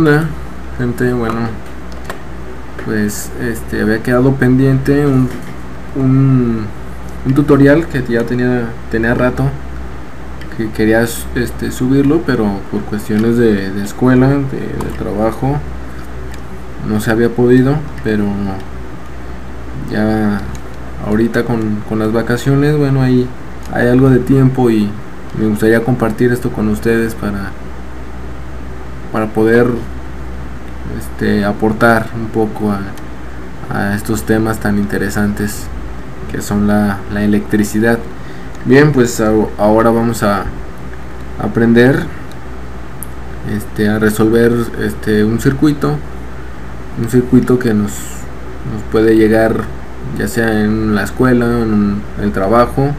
onda, gente? Bueno, pues había quedado pendiente un tutorial que ya tenía rato que quería subirlo, pero por cuestiones de escuela, de trabajo, no se había podido. Pero ya ahorita con las vacaciones, bueno, ahí hay algo de tiempo y me gustaría compartir esto con ustedes para poder aportar un poco a estos temas tan interesantes que son la electricidad. Bien, pues ahora vamos a aprender a resolver un circuito que nos puede llegar ya sea en la escuela, en el trabajo,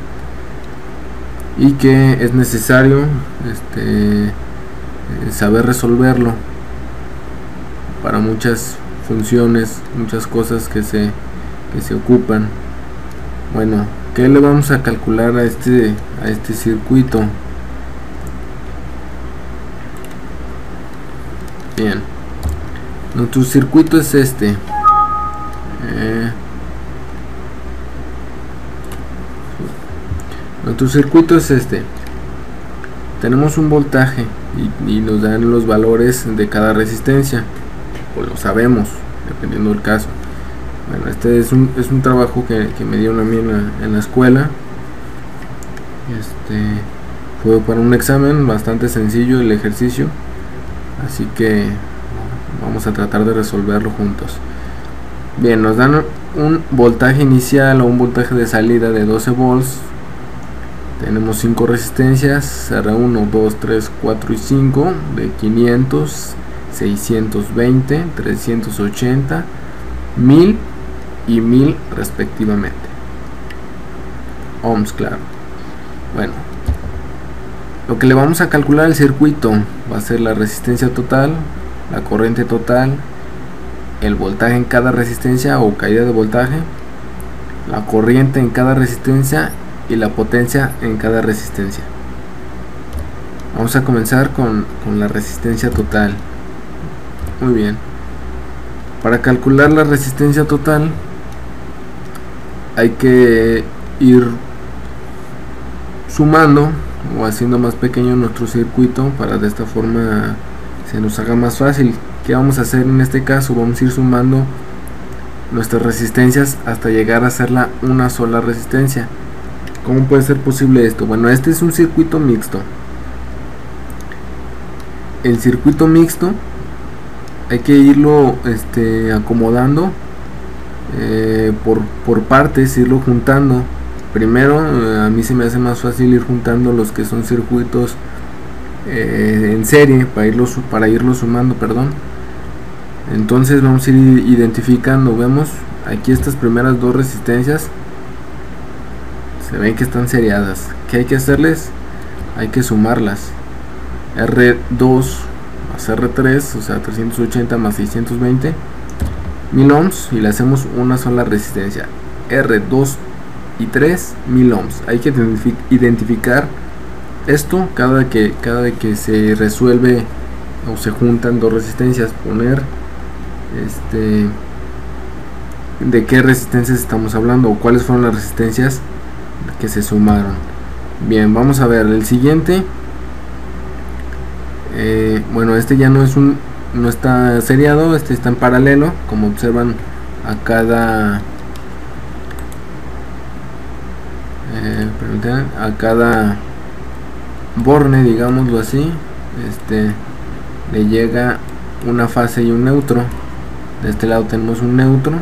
y que es necesario saber resolverlo para muchas funciones, muchas cosas que se ocupan. Bueno, ¿qué le vamos a calcular a este circuito? Bien, nuestro circuito es nuestro circuito es tenemos un voltaje y nos dan los valores de cada resistencia, o lo sabemos dependiendo del caso. Bueno, este es un trabajo que me dieron a mí en la escuela. Fue para un examen bastante sencillo el ejercicio, así que vamos a tratar de resolverlo juntos. Bien, nos dan un voltaje inicial o un voltaje de salida de 12 volts. Tenemos 5 resistencias, R1, 2, 3, 4 y 5, de 500, 620, 380, 1000 y 1000 respectivamente. Ohms, claro. Bueno, lo que le vamos a calcular al circuito va a ser la resistencia total, la corriente total, el voltaje en cada resistencia o caída de voltaje, la corriente en cada resistencia y la potencia en cada resistencia. Vamos a comenzar con la resistencia total. Muy bien. Para calcular la resistencia total hay que ir sumando o haciendo más pequeño nuestro circuito para de esta forma se nos haga más fácil. ¿Qué vamos a hacer en este caso? Vamos a ir sumando nuestras resistencias hasta llegar a hacerla una sola resistencia. ¿Cómo puede ser posible esto? Bueno, este es un circuito mixto. El circuito mixto hay que irlo acomodando por partes, irlo juntando. Primero, a mí se me hace más fácil ir juntando los que son circuitos en serie para irlo sumando, perdón. Entonces vamos a ir identificando. Vemos aquí estas primeras dos resistencias, se ven que están seriadas. ¿Qué hay que hacerles? Hay que sumarlas. R2 más R3, o sea 380 más 620, 1000 ohms, y le hacemos una sola resistencia. R2 y 3, 1000 ohms. Hay que identificar esto cada que se resuelve o se juntan dos resistencias. Poner de qué resistencias estamos hablando o cuáles fueron las resistencias que se sumaron. Bien, vamos a ver el siguiente. Bueno, este ya no está seriado, está en paralelo, como observan a cada borne, digámoslo así, le llega una fase y un neutro. De este lado tenemos un neutro,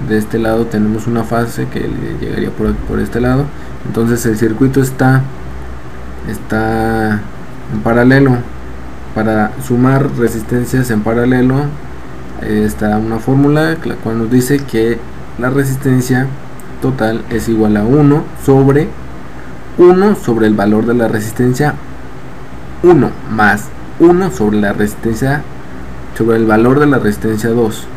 de este lado tenemos una fase que le llegaría por este lado. Entonces el circuito está en paralelo. Para sumar resistencias en paralelo está una fórmula la cual nos dice que la resistencia total es igual a 1 sobre el valor de la resistencia 1 más 1 sobre el valor de la resistencia 2,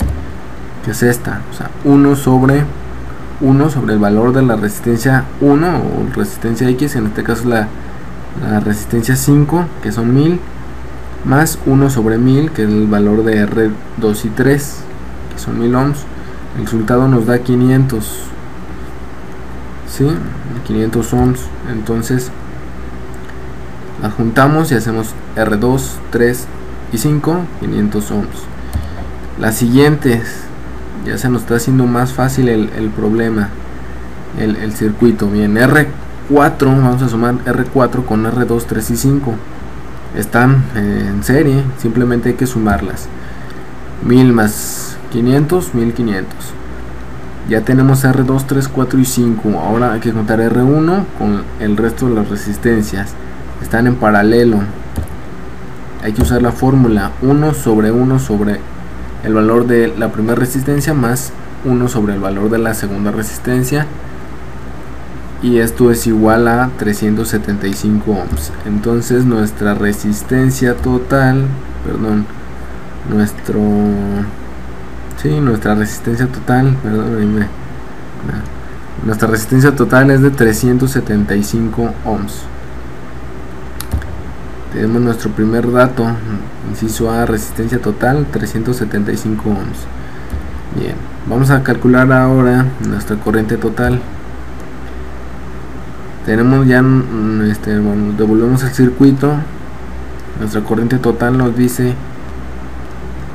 que es esta, o sea 1 sobre el valor de la resistencia 1 o resistencia X, en este caso la resistencia 5, que son 1000, más 1 sobre 1000, que es el valor de R2 y 3, que son 1000 ohms. El resultado nos da 500, ¿sí? 500 ohms. Entonces las juntamos y hacemos R2, 3 y 5, 500 ohms. Las siguientes, ya se nos está haciendo más fácil el problema, el circuito. Bien, R4, vamos a sumar R4 con R2, 3 y 5. Están en serie, simplemente hay que sumarlas. 1000 más 500, 1500. Ya tenemos R2, 3, 4 y 5. Ahora hay que contar R1 con el resto de las resistencias. Están en paralelo. Hay que usar la fórmula 1 sobre el valor de la primera resistencia más 1 sobre el valor de la segunda resistencia, y esto es igual a 375 ohms. Entonces nuestra resistencia total, nuestra resistencia total es de 375 ohms. Tenemos nuestro primer dato, inciso A, resistencia total 375 ohms. Bien, vamos a calcular ahora nuestra corriente total. Tenemos ya, devolvemos el circuito. Nuestra corriente total nos dice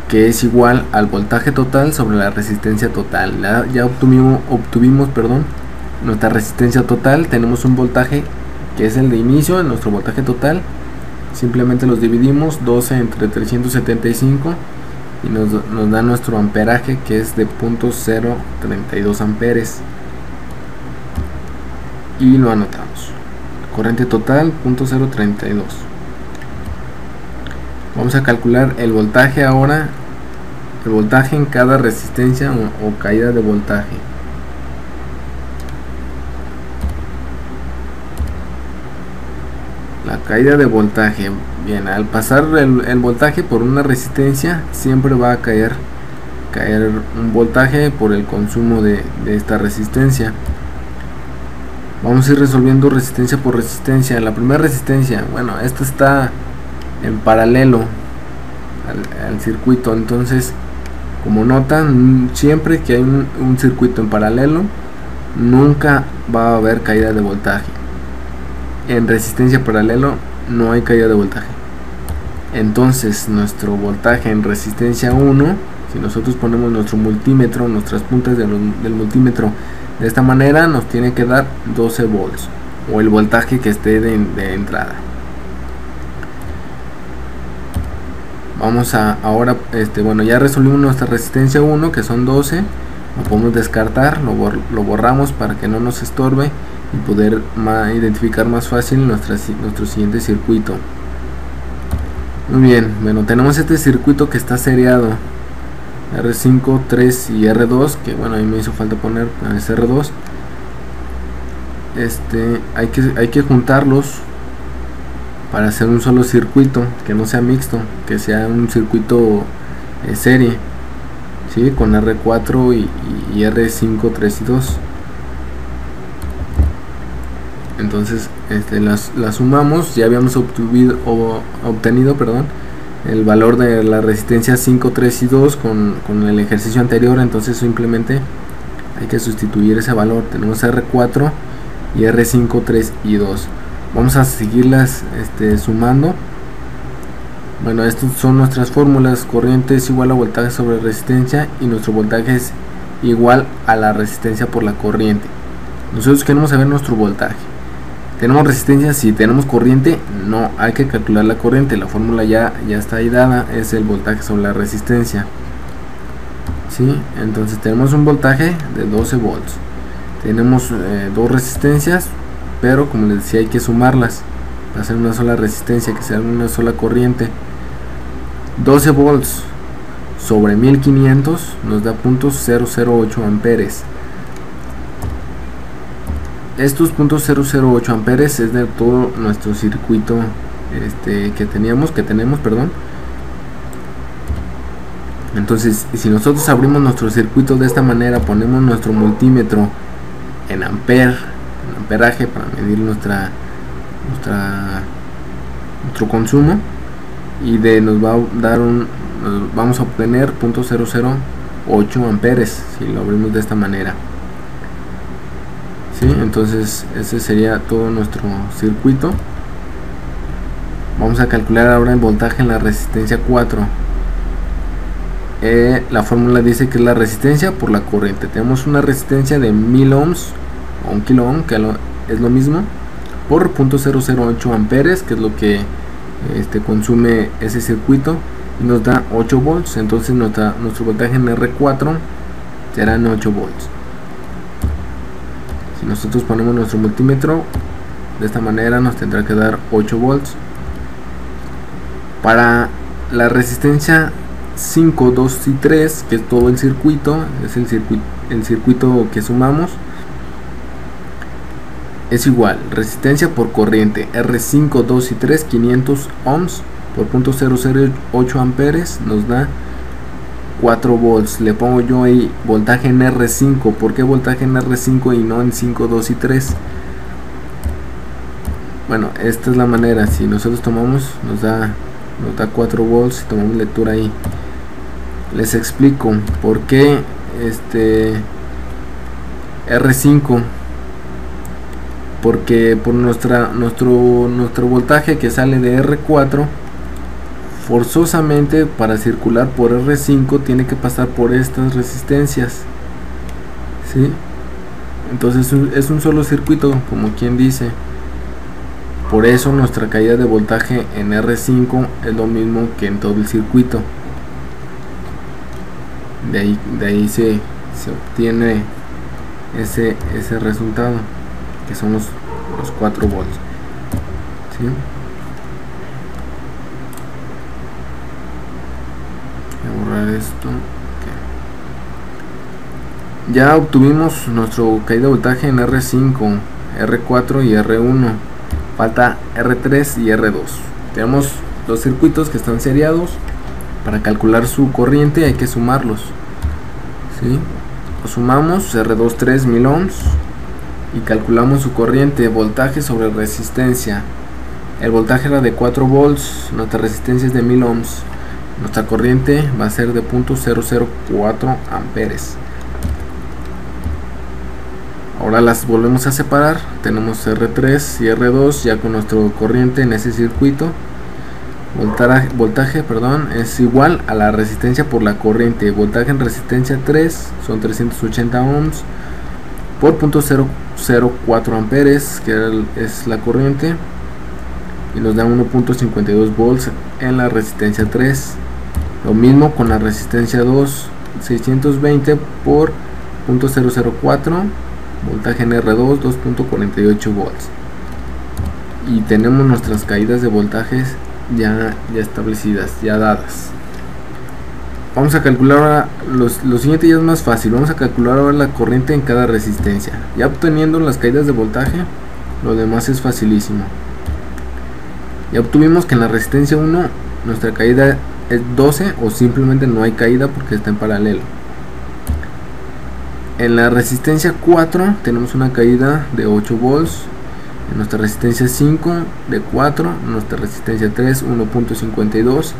que es igual al voltaje total sobre la resistencia total. Ya obtuvimos nuestra resistencia total. Tenemos un voltaje que es el de inicio, en nuestro voltaje total. Simplemente los dividimos 12 entre 375 y nos da nuestro amperaje, que es de 0.032 amperes, y lo anotamos. Corriente total 0.032. Vamos a calcular el voltaje ahora, el voltaje en cada resistencia o caída de voltaje. La caída de voltaje. Bien, al pasar el voltaje por una resistencia, siempre va a caer un voltaje por el consumo de esta resistencia. Vamos a ir resolviendo resistencia por resistencia. La primera resistencia, bueno, esta está en paralelo al circuito. Entonces, como notan, siempre que hay un circuito en paralelo, nunca va a haber caída de voltaje. En resistencia paralelo no hay caída de voltaje. Entonces nuestro voltaje en resistencia 1, si nosotros ponemos nuestro multímetro, nuestras puntas del multímetro de esta manera, nos tiene que dar 12 volts, o el voltaje que esté de entrada. Vamos a ahora, ya resolvimos nuestra resistencia 1, que son 12. Lo podemos descartar, lo borramos para que no nos estorbe y poder identificar más fácil nuestro siguiente circuito. Muy bien, bueno, tenemos este circuito que está seriado, R5, 3 y R2, que bueno, ahí me hizo falta poner ese R2. Hay que juntarlos para hacer un solo circuito, que no sea mixto, que sea un circuito serie, ¿sí? Con R4 y R5, 3 y 2. Entonces las sumamos. Ya habíamos obtenido el valor de la resistencia 5, 3 y 2 con el ejercicio anterior. Entonces simplemente hay que sustituir ese valor. Tenemos R4 y R5, 3 y 2. Vamos a seguirlas sumando. Bueno, estas son nuestras fórmulas. Corriente es igual a voltaje sobre resistencia, y nuestro voltaje es igual a la resistencia por la corriente. Nosotros queremos saber nuestro voltaje. ¿Tenemos resistencia? Sí. ¿Tenemos corriente? No, hay que calcular la corriente. La fórmula ya está ahí dada, es el voltaje sobre la resistencia, ¿sí? Entonces tenemos un voltaje de 12 volts. Tenemos dos resistencias, pero como les decía, hay que sumarlas para hacer una sola resistencia, que sea una sola corriente. 12 volts sobre 1500 nos da 0.008 amperes. Estos 0.008 amperes es de todo nuestro circuito que tenemos. Entonces, si nosotros abrimos nuestro circuito de esta manera, ponemos nuestro multímetro en amperaje para medir nuestro consumo, y nos va a dar vamos a obtener 0.008 amperes si lo abrimos de esta manera. ¿Sí? Entonces ese sería todo nuestro circuito. Vamos a calcular ahora el voltaje en la resistencia 4. La fórmula dice que es la resistencia por la corriente. Tenemos una resistencia de 1000 ohms o 1 kilo ohm, que es lo mismo, por 0.008 amperes, que es lo que consume ese circuito, y nos da 8 volts. Entonces nuestro voltaje en R4 serán 8 volts. Si nosotros ponemos nuestro multímetro de esta manera, nos tendrá que dar 8 volts. Para la resistencia 5, 2 y 3, que es todo el circuito, es el circuito que sumamos, es igual, resistencia por corriente, R5, 2 y 3, 500 ohms por 0.008 amperes, nos da 4 volts. Le pongo yo ahí voltaje en R5. ¿Por qué voltaje en R5 y no en 5, 2 y 3? Bueno, esta es la manera. Si nosotros tomamos, nos da 4 volts y tomamos lectura ahí. Les explico por qué R5. Porque por nuestro voltaje que sale de R4, forzosamente para circular por R5 tiene que pasar por estas resistencias, ¿sí? Entonces es un solo circuito, como quien dice. Por eso nuestra caída de voltaje en R5 es lo mismo que en todo el circuito. De ahí se obtiene ese resultado, que son los 4 volts, ¿sí? Voy a borrar esto. Okay. Ya obtuvimos nuestro caída de voltaje en R5, R4 y R1. Falta R3 y R2. Tenemos los circuitos que están seriados. Para calcular su corriente hay que sumarlos, ¿sí? Lo sumamos, R2 3000 ohms, y calculamos su corriente, voltaje sobre resistencia. El voltaje era de 4 volts, nuestra resistencia es de 1000 ohms, nuestra corriente va a ser de 0.004 amperes. Ahora las volvemos a separar. Tenemos R3 y R2 ya con nuestra corriente en ese circuito. Voltaje es igual a la resistencia por la corriente. Voltaje en resistencia 3 son 380 ohms por 0.004 amperes, que es la corriente, y nos da 1.52 volts en la resistencia 3. Lo mismo con la resistencia 2, 620 por 0.004, voltaje en R2 2.48 volts. Y tenemos nuestras caídas de voltajes ya establecidas, ya dadas. Vamos a calcular ahora lo siguiente. Ya es más fácil. Vamos a calcular ahora la corriente en cada resistencia. Ya obteniendo las caídas de voltaje, lo demás es facilísimo. Ya obtuvimos que en la resistencia 1 nuestra caída es 12, o simplemente no hay caída porque está en paralelo. En la resistencia 4 tenemos una caída de 8 volts. En nuestra resistencia 5 de 4, en nuestra resistencia 3 1.52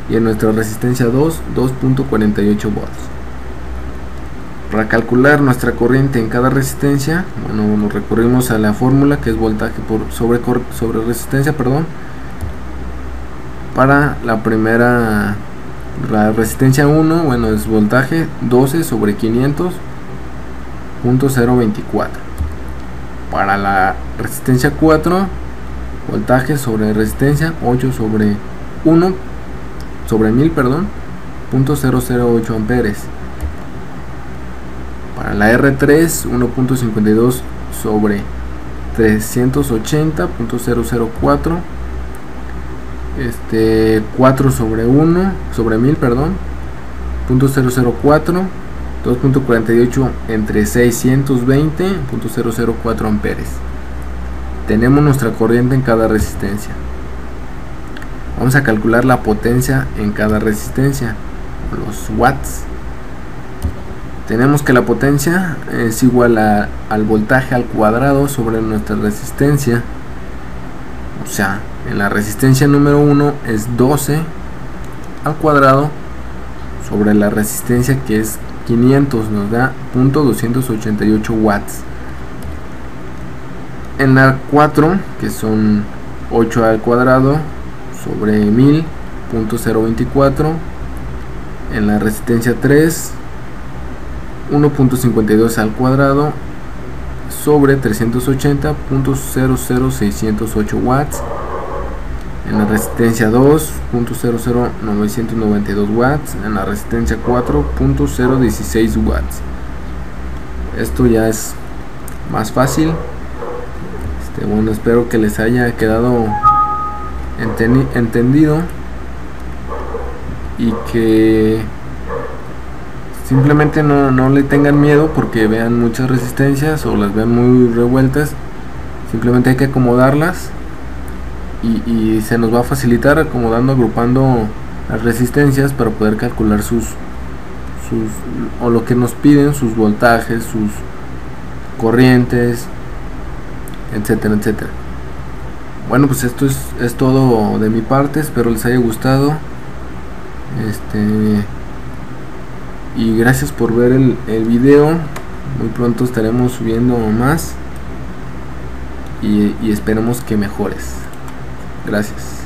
y en nuestra resistencia 2 2.48 volts. Para calcular nuestra corriente en cada resistencia, bueno, nos recurrimos a la fórmula que es voltaje sobre resistencia, perdón. Para la resistencia 1, bueno, es voltaje 12 sobre 500.024. Para la resistencia 4, voltaje sobre resistencia 8 sobre 1 sobre 1000, perdón, 0.008 amperes. Para la R3, 1.52 sobre 380.004, 4 sobre 1 sobre 1000, perdón, 0.004, 2.48 entre 620.004 amperes. Tenemos nuestra corriente en cada resistencia. Vamos a calcular la potencia en cada resistencia, los watts. Tenemos que la potencia es igual al voltaje al cuadrado sobre nuestra resistencia. O sea, en la resistencia número 1 es 12 al cuadrado sobre la resistencia, que es 500, nos da 0.288 watts. En la 4, que son 8 al cuadrado sobre 1000, 0.024. En la resistencia 3, 1.52 al cuadrado sobre 380, 0.00608 watts. En la resistencia 2, 0.00992 watts. En la resistencia 4, 0.016 watts. Esto ya es más fácil. Bueno, espero que les haya quedado entendido y que simplemente no le tengan miedo porque vean muchas resistencias o las vean muy revueltas. Simplemente hay que acomodarlas y se nos va a facilitar acomodando, agrupando las resistencias para poder calcular sus o lo que nos piden, sus voltajes, sus corrientes, etcétera, etcétera. Bueno, pues esto es todo de mi parte. Espero les haya gustado. Y gracias por ver el video. Muy pronto estaremos subiendo más y esperemos que mejores. Gracias.